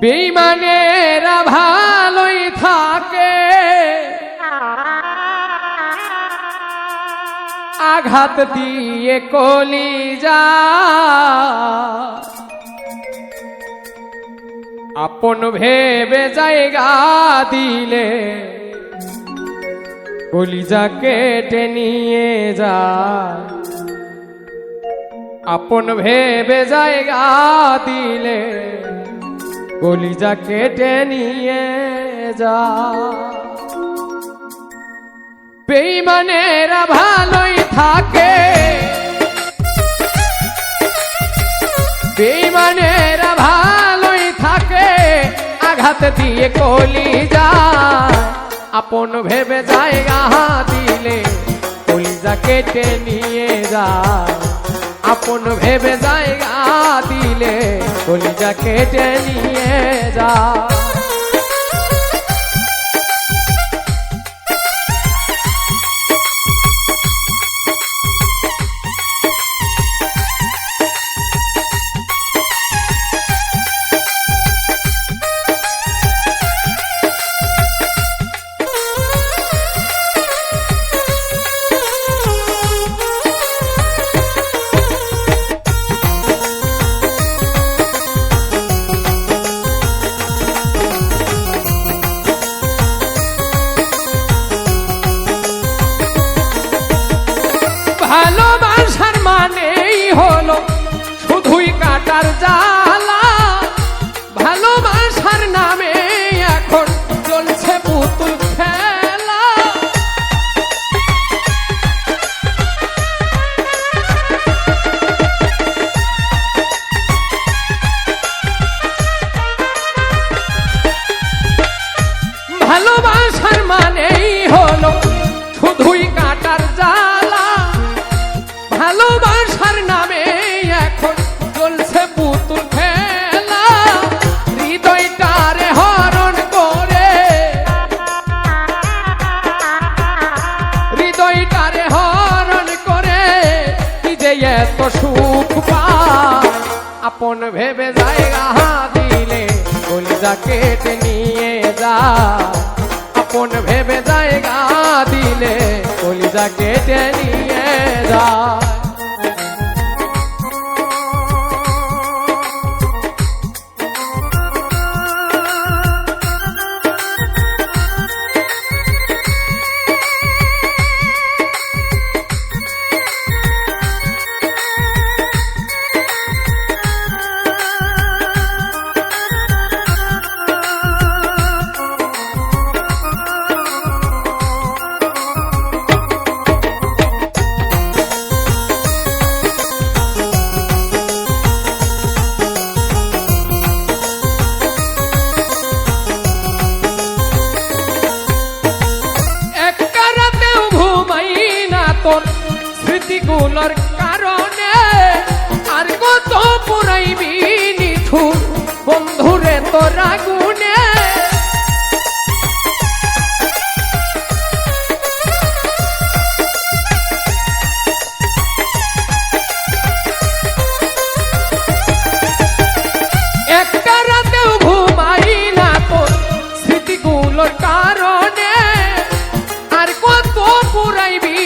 বেঈমানেরা ভালোই থাকে, আঘাত দিয়ে কলিজা, আপন ভেবে জায়গা দিলে কলিজা কেটে নিয়ে যায়। আপন ভেবে জায়গা দিলে কলিজা কেটে নিয়ে যায়। বেঈমানেরা ভালোই থাকে, বেঈমানেরা ভালোই থাকে, আঘাত দিয়ে কলিজা, আপন ভেবে জায়গা দিলে কলিজা কেটে নিয়ে যায়। আপন ভেবে জায়গা দিলে কলিজা কেটে নিয়ে যায়। ভালোবাসার মানেই হলো শুধুই কাটার জ্বালা, ভালোবাসার নামে এখন চলছে পুতুল খেলা। ভালোবাসার মানেই হলো শুধুই কাটার জ্বালা, ভালোবাসার নামে এখন চলছে পুতুল খেলা। হৃদয়টারে হরণ করে, হৃদয়টারে হরণ করে কি যে এত সুখ পায়। আপন ভেবে জায়গা দিলে কলিজা কেটে নিয়ে যায়। আপন ভেবে জায়গা দিলে কলিজা কেটে নিয়ে যায়। তোর স্মৃতিগুলোর কারণে আর কত পুরাইবি নিঠুর বন্ধুরে তোর আগুনে। একটা রাতেও ঘুমাই না তোর স্মৃতিগুলোর কারণে আর কত পুরাইবি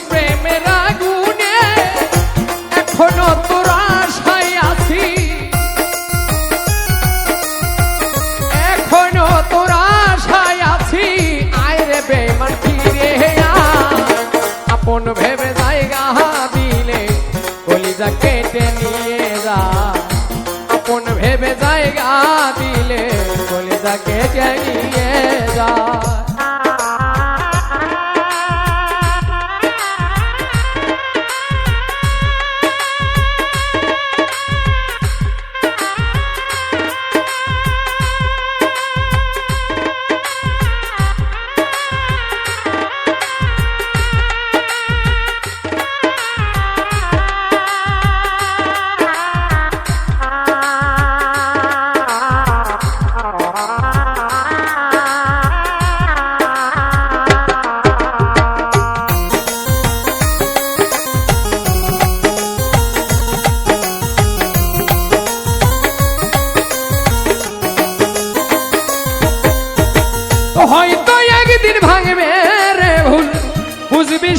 প্রেমের আগুনে। এখনো তোর আশায় আছি, এখনো তোর আশায় আছি, আয় রে বেঈমান ফিরে আপন ভেবে জায়গা দিলে কলিজা কেটে নিয়ে যায়। আপন ভেবে জায়গা দিলে কলিজা কেটে নিয়ে যায়।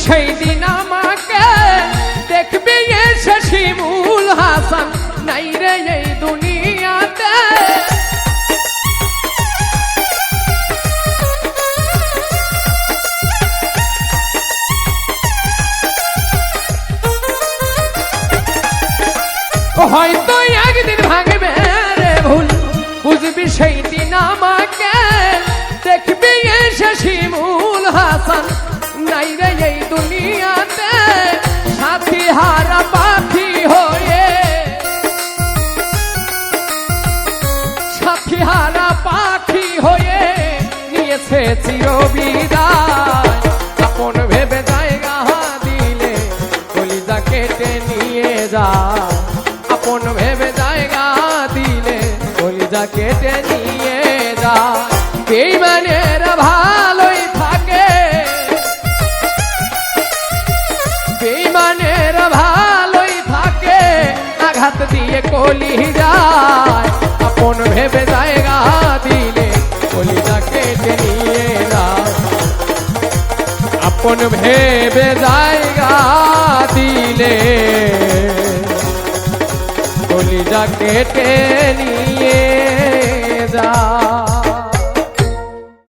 সেই দিন আমাকে দেখবি এসে শিমুল হাসান নাই রে এই দুনিয়াতে। হয়তো একদিন ভাঙবে রে ভুল, বুঝবি সেই দিন আমাকে দেখবি এসে শিমুল হাসান নাই রে এই দুনিয়াতে। সাথী হারা পাখি হয়ে, সাথী হারা পাখি হয়ে নিয়েছে চিরবিদায়। আপন ভেবে জায়গা দিলে কলিজা কেটে নিয়ে যায়, আপন ভেবে জায়গা দিলে কলিজা কেটে নিয়ে যায়। বেঈমানেরা ভালোই থাকে, বেঈমানেরা ভালোই থাকে, আঘাত দিয়ে কলিজায়। আপন ভেবে জায়গা দিলে কলিজা কেটে নিয়ে যায়, আপন ভেবে জায়গা দিলে কলিজা কেটে নিয়ে যায়।